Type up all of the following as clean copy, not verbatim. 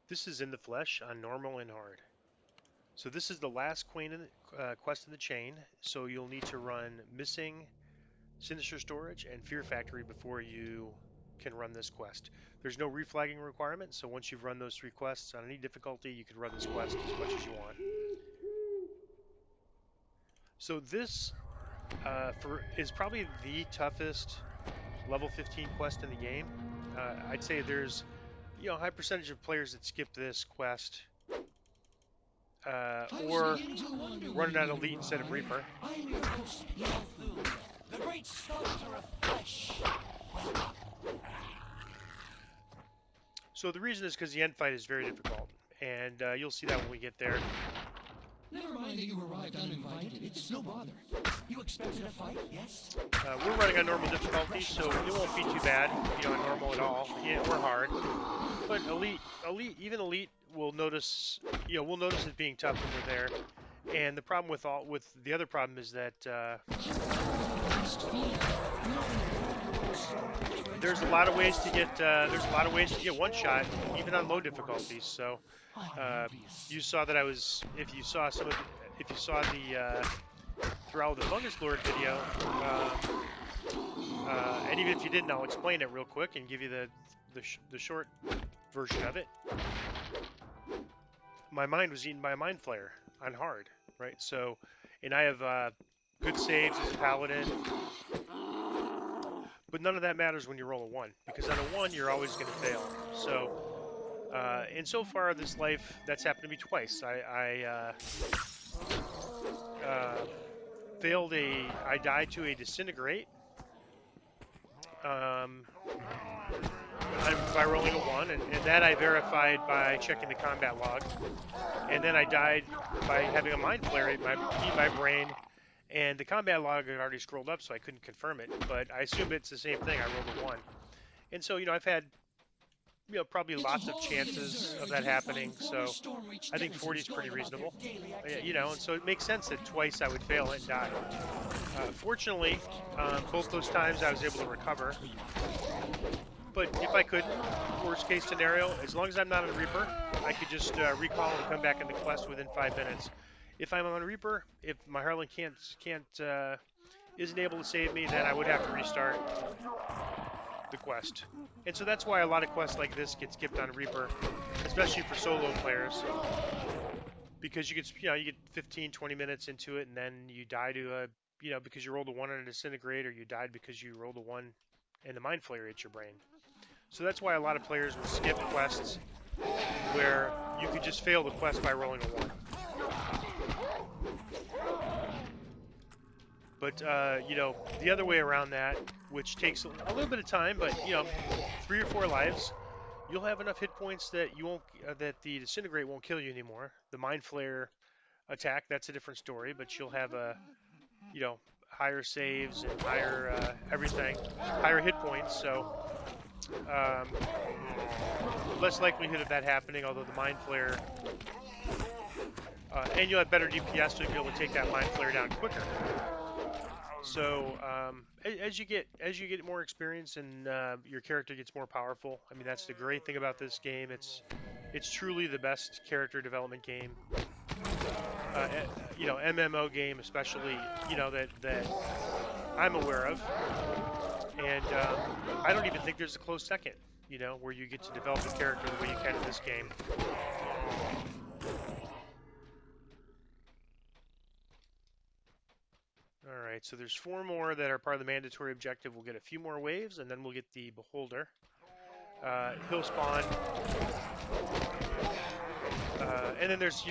This is in the flesh on normal and hard. So this is the last quest in the chain. So you'll need to run Missing, Sinister Storage, and Fear Factory before you can run this quest. There's no reflagging requirement, so once you've run those three quests on any difficulty, you can run this quest as much as you want. So this for is probably the toughest level 15 quest in the game. I'd say there's a high percentage of players that skip this quest or run it on Elite instead of Reaper. I'm your host, Yalthoon, the great sculptor of flesh. So the reason is because the end fight is very difficult, and you'll see that when we get there. Never mind that you arrived uninvited. It's no bother. You expected a fight, yes? We're running on normal difficulty, so it won't be too bad, on normal at all. Yeah, we're hard, but even elite will notice, we'll notice it being tough when we're there. And the problem with the other problem is that there's a lot of ways to get one shot, even on low difficulties. So you saw that if you saw the Thrall of the Fungus Lord video, and even if you didn't, I'll explain it real quick and give you the short version of it. My mind was eaten by a mind flayer on hard, right? So, and I have good saves as a paladin, but none of that matters when you roll a 1, because on a 1 you're always going to fail. So, and so far this life, that's happened to me twice. I died to a disintegrate by rolling a 1, and that I verified by checking the combat log. And then I died by having a mind flare eat my brain, and the combat log had already scrolled up, so I couldn't confirm it. But I assume it's the same thing. I rolled a 1, and so I've had probably lots of chances of that happening. So I think 40 is pretty reasonable. And so it makes sense that twice I would fail it and die. Fortunately, both those times I was able to recover. But if I couldn't, worst case scenario, as long as I'm not on a Reaper, I could just recall and come back in the quest within 5 minutes. If I'm on a Reaper, if my Harlan isn't able to save me, then I would have to restart the quest. And so that's why a lot of quests like this get skipped on Reaper, especially for solo players, because you get 15, 20 minutes into it, and then you die to because you rolled a 1 on a disintegrate, or you died because you rolled a 1 and the mind flayer hit your brain. So that's why a lot of players will skip quests where you could just fail the quest by rolling a 1. But the other way around that, which takes a little bit of time, but 3 or 4 lives, you'll have enough hit points that you won't that the disintegrate won't kill you anymore. The mind flare attack, that's a different story, but you'll have higher saves and higher everything, higher hit points. So less likelihood of that happening. Although the mind flare, and you'll have better DPS, so you'll be able to take that mind flare down quicker. So as you get more experience and your character gets more powerful, I mean that's the great thing about this game. It's truly the best character development game, MMO game especially, that I'm aware of, and I don't even think there's a close second, where you get to develop a character the way you can in this game. All right, so there's 4 more that are part of the mandatory objective. We'll get a few more waves, and then we'll get the Beholder. He'll spawn, and then there's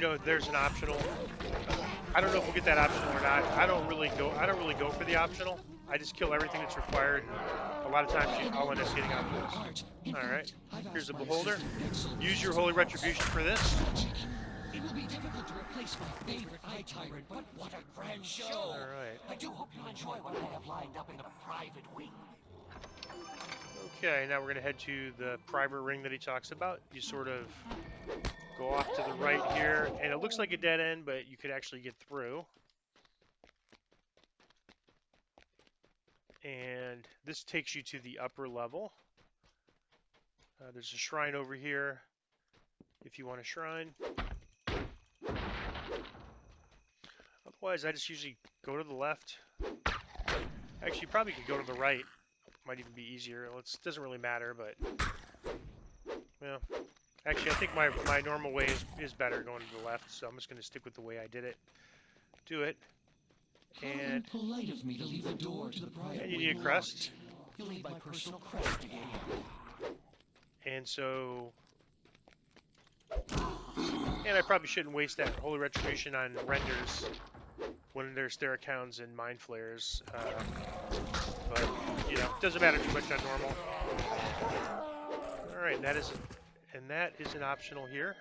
an optional. I don't know if we'll get that optional or not. I don't really go for the optional. I just kill everything that's required. A lot of times I'll end up getting optionals. All right, here's the Beholder. Use your Holy Retribution for this. It will be difficult to replace my favorite eye tyrant, but what a grand show! All right. I do hope you enjoy what I have lined up in the private wing. Okay, now we're going to head to the private ring that he talks about. You sort of go off to the right here, and it looks like a dead end, but you could actually get through. And this takes you to the upper level. There's a shrine over here. if you want a shrine. Otherwise, I just usually go to the left. Actually, you probably could go to the right. Might even be easier. It doesn't really matter, but yeah. Actually, I think my normal way is better going to the left, so I'm just going to stick with the way I did it. Do it. How And impolite of me to leave the door to the private you need a wing crest. locked. You'll need my personal crest to get in. And so... And I probably shouldn't waste that Holy Retribution on renders when there's Theracouns and Mind Flayers. But, you know, it doesn't matter too much on normal. Alright, and that is an optional here.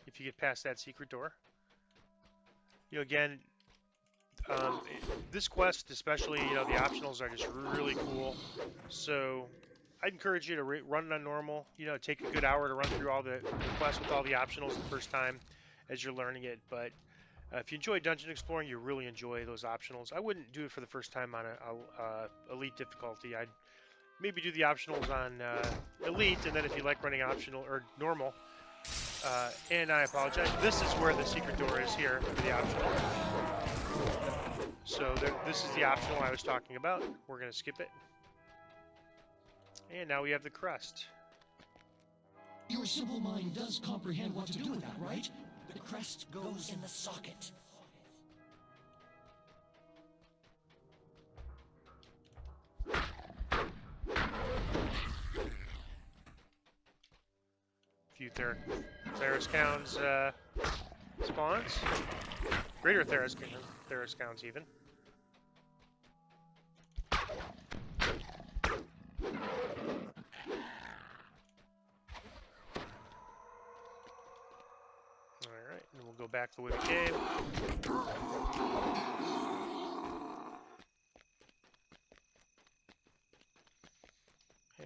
If you get past that secret door. You know, again, this quest especially, you know, the optionals are just really cool. So I'd encourage you to run it on normal. You know, take a good hour to run through all the quests with all the optionals the first time as you're learning it. But if you enjoy dungeon exploring, you really enjoy those optionals. I wouldn't do it for the first time on a elite difficulty. I'd maybe do the optionals on elite, and then if you like running optional or normal, and I apologize, this is where the secret door is here for the optional. So this is the optional I was talking about. We're going to skip it. And now we have the crest. Your simple mind does comprehend what to do with that, right? The crest goes in the socket. Few Theracouns spawns. Greater Theracouns even. Alright, and we'll go back the way we came.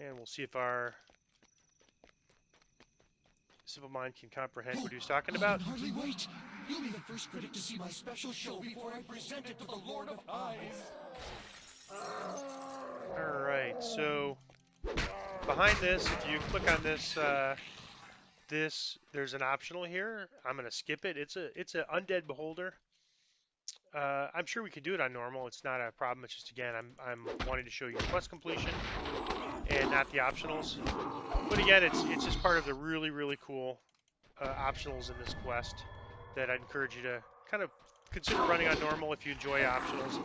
And we'll see if our simple mind can comprehend what he was talking about. Hardly wait. You'll be the first critic to see my special show before I present it to the Lord of Eyes. Alright, so behind this, if you click on this, there's an optional here. I'm gonna skip it. It's an undead beholder. I'm sure we could do it on normal. It's not a problem. It's just, again, I'm wanting to show you quest completion and not the optionals. But again, it's just part of the really, really cool optionals in this quest that I'd encourage you to kind of consider running on normal if you enjoy optionals.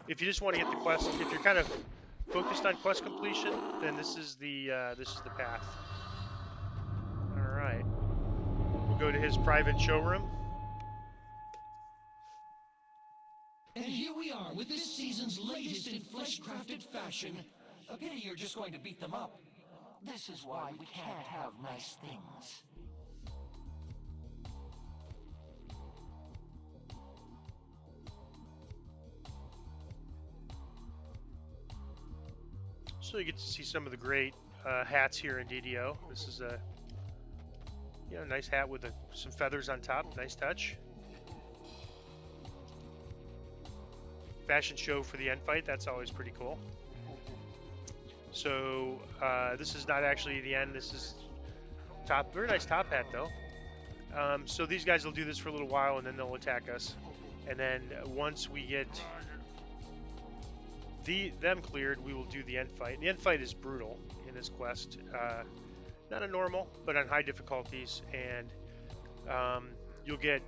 If you just want to get the quest, if you're kind of focused on quest completion, then this is the path. All right, we'll go to his private showroom. And here we are with this season's latest in flesh-crafted fashion. A pity you're just going to beat them up. This is why we can't have nice things. So you get to see some of the great hats here in DDO. This is a nice hat with some feathers on top. Nice touch. Fashion show for the end fight. That's always pretty cool. So this is not actually the end. This is top. Very nice top hat though. So these guys will do this for a little while and then they'll attack us. And then once we get them cleared, we will do the end fight. The end fight is brutal in this quest. Not a normal, but on high difficulties, and you'll get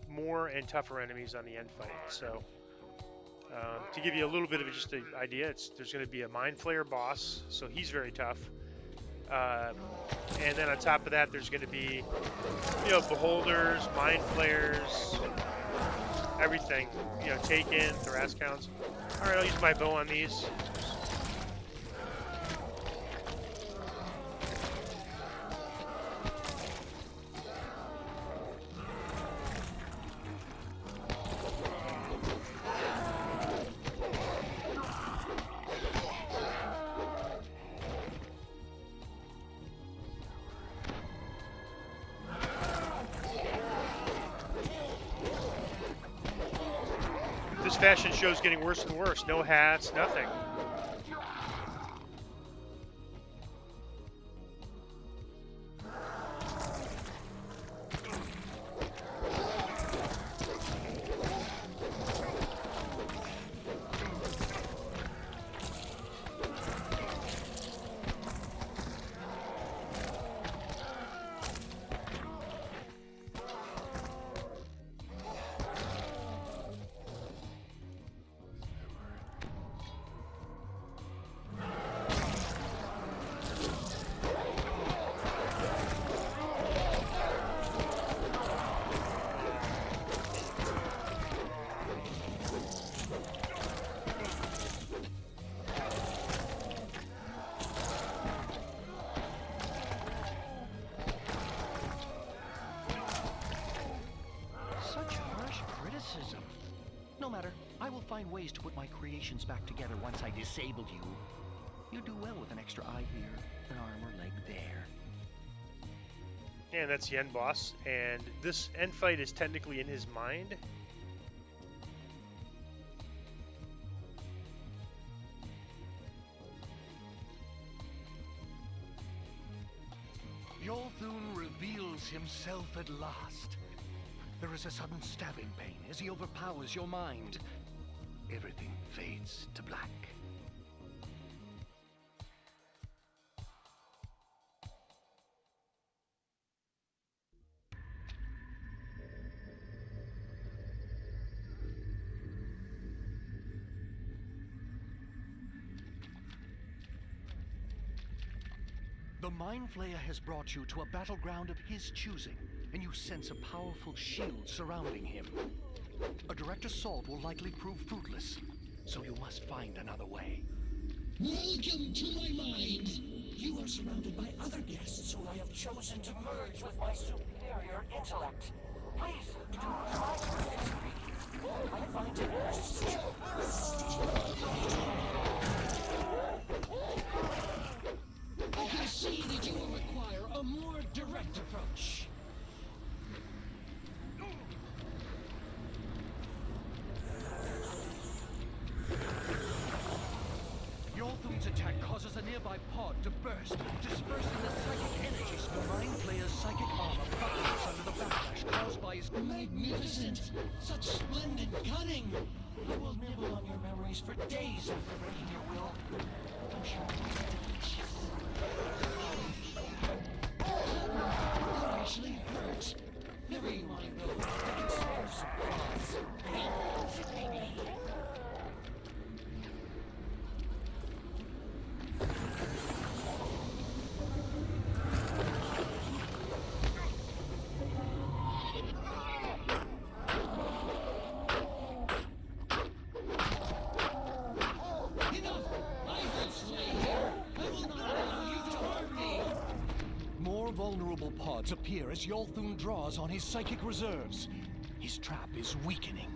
more and tougher enemies on the end fight. So to give you a little bit of just an idea, there's going to be a Mind Flayer boss, so he's very tough. And then on top of that, there's going to be beholders, Mind Flayers, everything. Taken, Theracouns. All right, I'll use my bow on these. This fashion show is getting worse and worse. No hats, nothing. find ways to put my creations back together once I disabled you. You do well with an extra eye here, an arm or leg there. And that's the end boss. And this end fight is technically in his mind. Yolthun reveals himself at last. There is a sudden stabbing pain as he overpowers your mind. Everything fades to black. The Mind Flayer has brought you to a battleground of his choosing, and you sense a powerful shield surrounding him. A direct assault will likely prove fruitless, so you must find another way. Welcome to my mind. You are surrounded by other guests who I have chosen to merge with my superior intellect. Please, do try to resist me. I find it necessary. I can see that you will require a more direct approach. Yolthun's attack causes a nearby pod to burst, dispersing the psychic energy. The Mind Flayer's psychic armor buckles under the backlash caused by his... Magnificent! Such splendid cunning! I will nibble on your memories for days after breaking your will. I'm sure it will be delicious. That actually hurts. Never you mind though. I can spare some claws. Maybe. More vulnerable pods appear as Yolthun draws on his psychic reserves. His trap is weakening.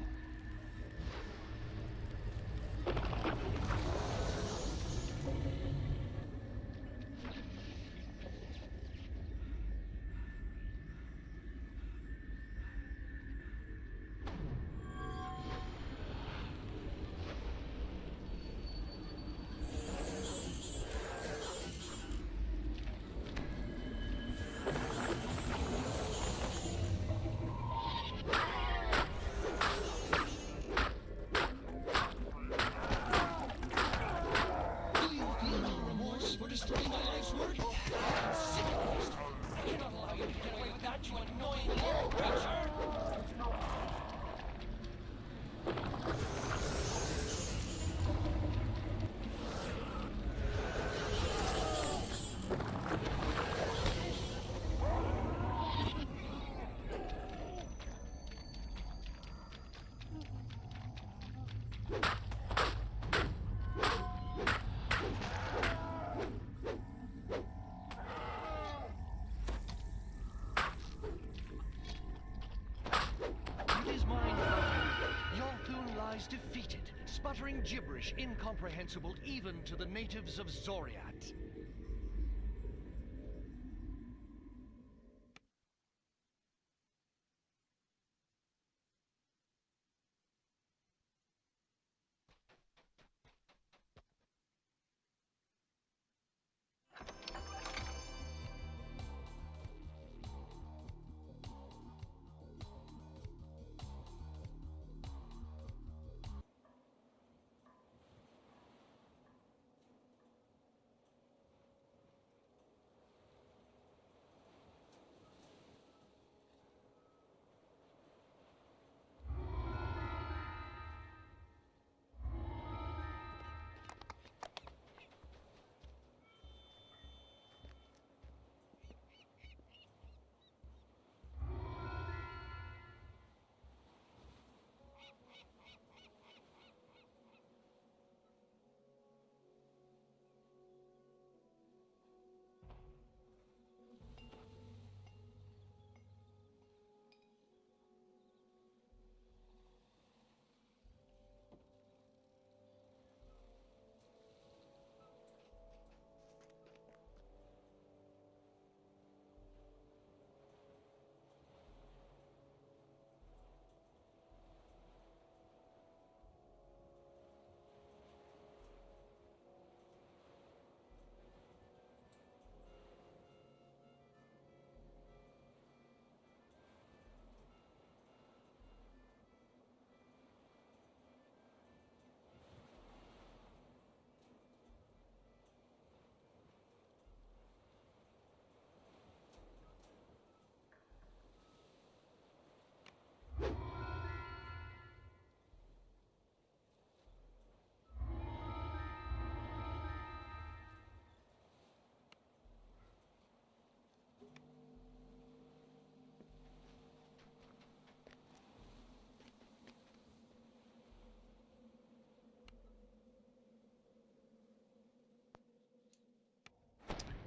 Defeated, sputtering gibberish incomprehensible even to the natives of Zoriat.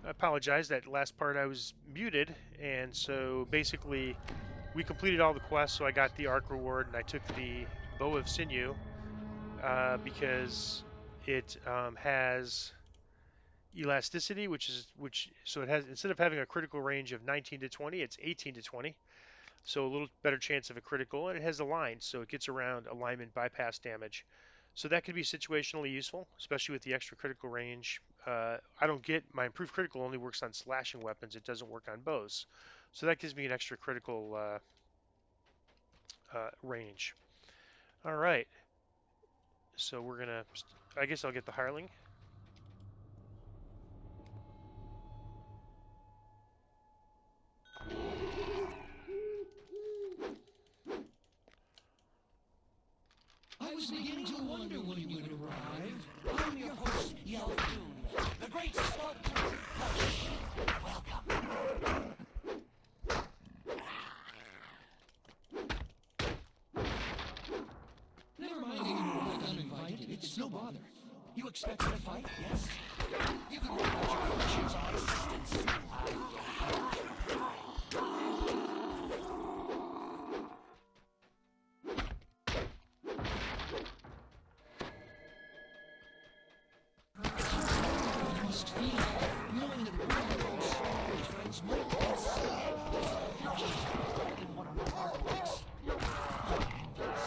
I apologize. That last part I was muted, and so basically we completed all the quests. So I got the arc reward, and I took the bow of sinew because it has elasticity, which so it has, instead of having a critical range of 19 to 20, it's 18 to 20. So a little better chance of a critical, and it has align, so it gets around alignment bypass damage. So that could be situationally useful, especially with the extra critical range. I don't get my improved critical only works on slashing weapons; it doesn't work on bows. So that gives me an extra critical range. All right, so we're gonna. I guess I'll get the hireling. I was beginning to wonder when you would arrive. I'm your host, Yeldoon, the great sculptor of flesh. Welcome. Never mind that you were like uninvited. It's no bother. You expected a fight, yes? You can work out your questions on assistance. You must feel, knowing that one of your strongest friends might be flesh in one of my artworks. I'm envious.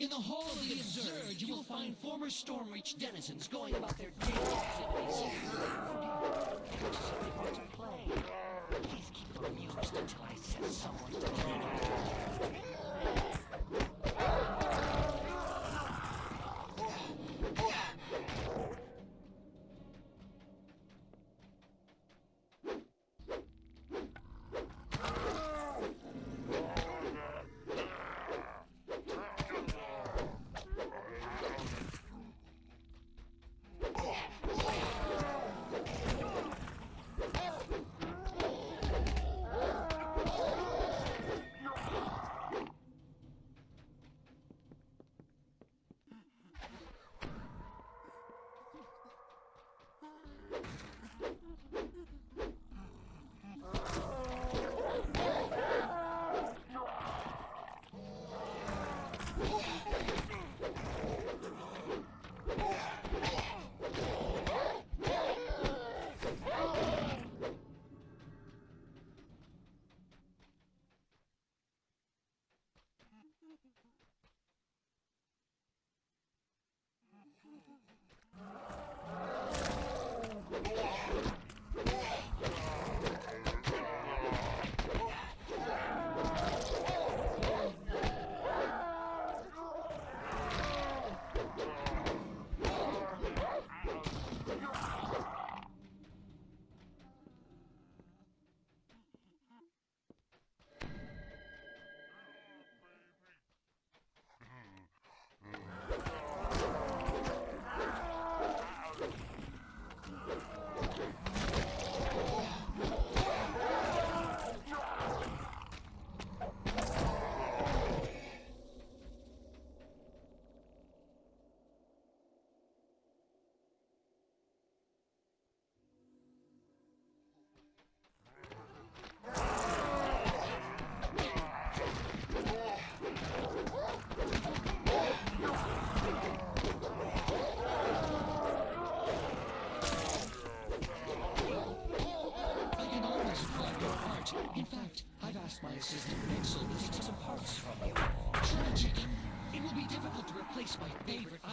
In the Hall of the Absurd, you will find former Stormreach denizens going about their daily activities. It looks as if they want to play. Please keep them amused until I send someone to clean up.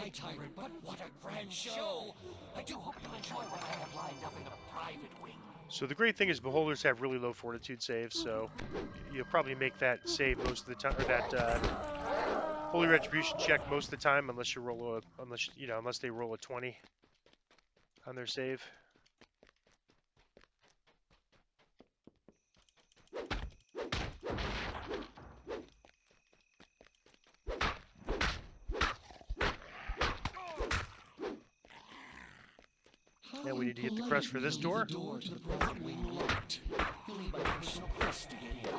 my tyrant, but what a grand show! I do hope you enjoy what I have lined up in a private wing. So the great thing is beholders have really low fortitude saves, so you'll probably make that save most of the time, or that holy retribution check most of the time, unless you roll a, unless they roll a 20 on their save. And we need to get the crest for this door. The door to the private wing locked. You'll need my personal crest to get in.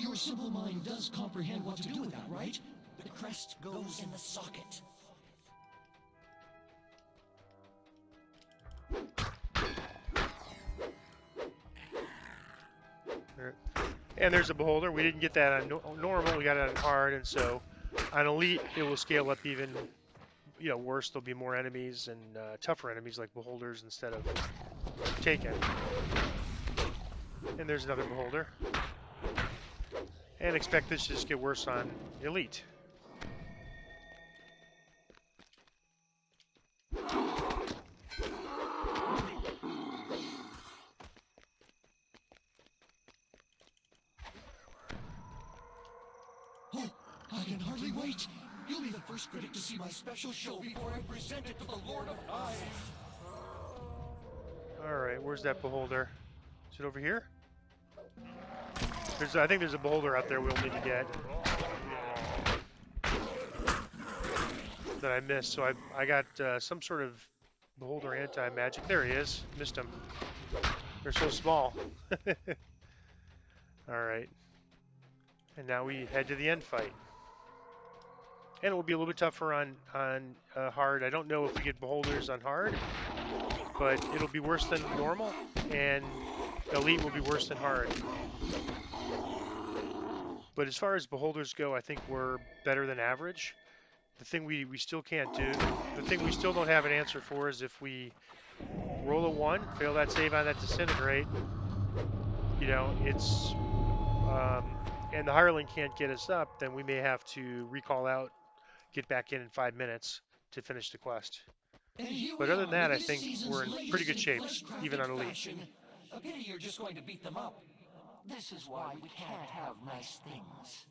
Your simple mind does comprehend what to do with that, right? The crest goes in the socket. And there's a beholder. We didn't get that on normal. We got it on hard, and so on elite it will scale up even, worse. There'll be more enemies and tougher enemies like beholders instead of taken. And there's another beholder. And expect this to just get worse on elite. Oh, I can hardly wait. You'll be the first critic to see my special show before I present it to the Lord of Eyes. Alright, where's that beholder? Is it over here? I think there's a beholder out there we'll need to get. That I missed, so I got some sort of beholder anti-magic. There he is. Missed him. They're so small. Alright. And now we head to the end fight. And it will be a little bit tougher on hard. I don't know if we get beholders on hard, but it'll be worse than normal, and elite will be worse than hard. But as far as beholders go, I think we're better than average. The thing we still can't do, the thing we still don't have an answer for is if we roll a 1, fail that save on that disintegrate, it's, and the hireling can't get us up, then we may have to recall out, get back in 5 minutes to finish the quest. But other than that, I think we're in pretty good shape, even on elite. A pity you're just going to beat them up. This is why we can't have nice things.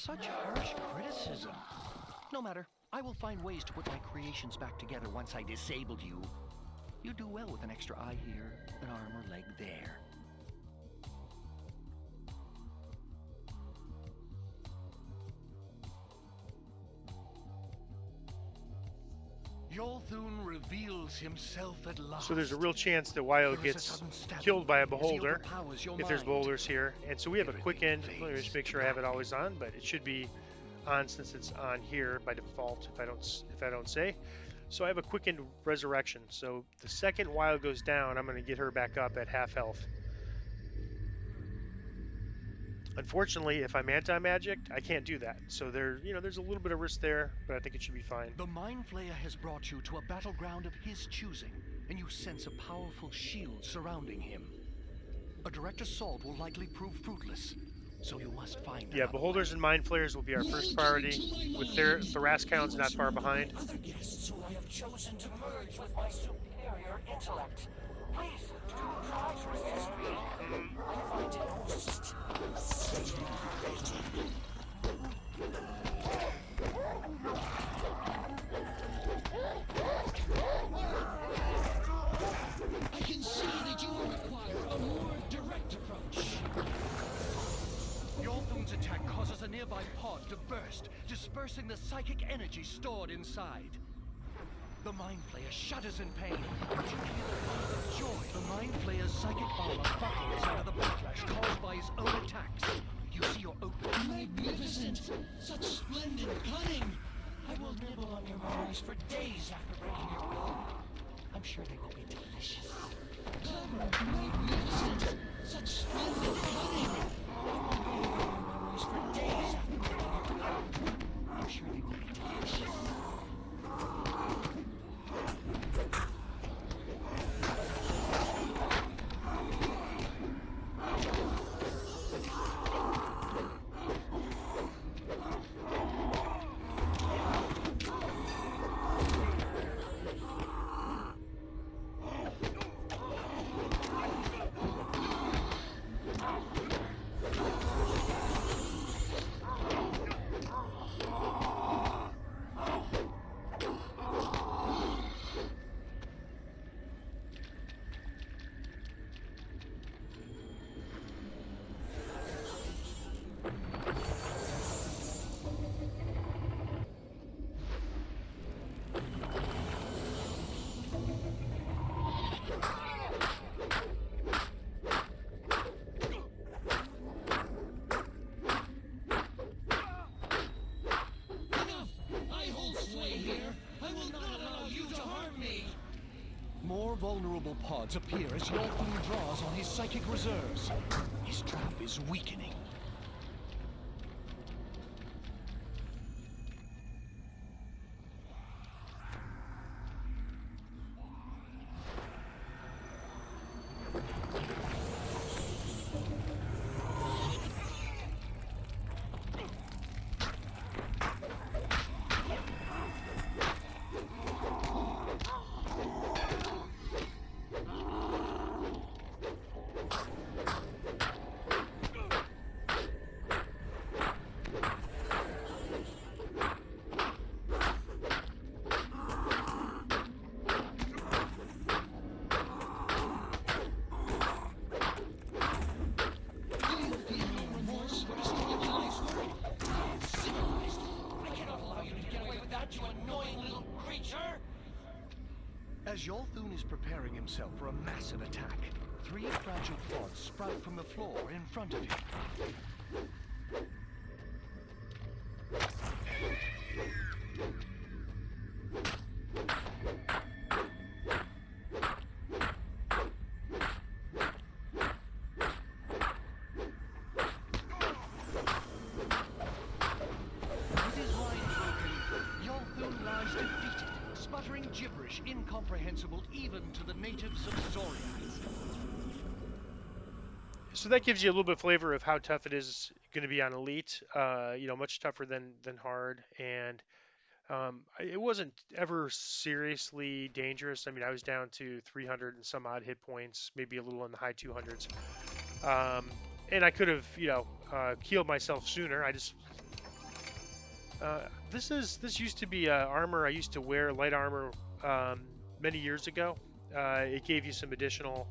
Such harsh criticism. No matter. I will find ways to put my creations back together once I disabled you. You do well with an extra eye here, an arm or leg there. Yolthun reveals himself at last. So there's a real chance that Wyo gets killed by a beholder if there's boulders here. And so we have a quick end. Let me just make sure I have it always on, but it should be on since it's on here by default if I don't say. So I have a quick end resurrection. So the second Wyo goes down, I'm going to get her back up at half health. Unfortunately, if I'm anti-magic, I can't do that. So there's a little bit of risk there, but I think it should be fine. The Mind Flayer has brought you to a battleground of his choosing, and you sense a powerful shield surrounding him. A direct assault will likely prove fruitless, so you must find Yeah, beholders and mind flayers will be our first priority, with their Thraskhounds not far behind. Other guests who I have chosen to merge with my superior intellect. Please do try to resist me. I find it most I can see that you require a more direct approach. Yolthun's attack causes a nearby pod to burst, dispersing the psychic energy stored inside. The Mind Flayer shudders in pain, but you feel a wave of joy. The Mind Flayer's psychic armor buckles under the backlash caused by his own attacks. You see your opening. Magnificent! Such splendid cunning! I will nibble on your memories for days after breaking your will. I'm sure they will be delicious. Clever, magnificent! Such splendid cunning! I will nibble on your memories for days after breaking your will. I'm sure they will be delicious. More vulnerable pods appear as Yolthun draws on his psychic reserves. His trap is weakening. As Yolthun is preparing himself for a massive attack, 3 fragile pods sprout from the floor in front of him. With his mind broken, Yolthun lies defeated, sputtering gibberish incomprehensible even to the natives of Zoria. So that gives you a little bit of flavor of how tough it is going to be on elite. Much tougher than hard, and it wasn't ever seriously dangerous. I mean, I was down to 300 and some odd hit points, maybe a little in the high 200s, and I could have, healed myself sooner. I just This used to be armor I used to wear, light armor, many years ago. It gave you some additional.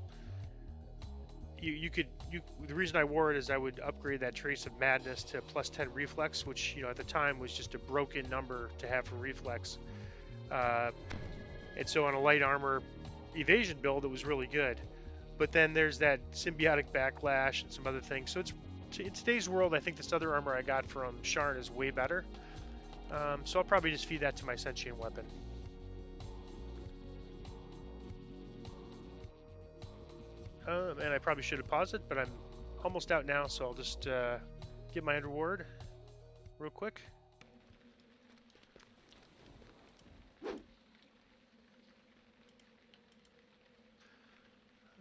You could you. The reason I wore it is I would upgrade that Trace of Madness to plus 10 reflex, which at the time was just a broken number to have for reflex. Uh, and so on a light armor evasion build, it was really good. But then there's that symbiotic backlash and some other things. So in today's world, I think this other armor I got from Sharn is way better. So I'll probably just feed that to my sentient weapon. And I probably should have paused it, but I'm almost out now, so I'll just get my reward real quick.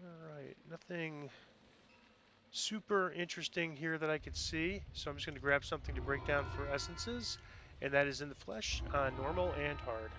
Alright, nothing super interesting here that I could see, so I'm just going to grab something to break down for essences, and that is in the flesh, normal and hard.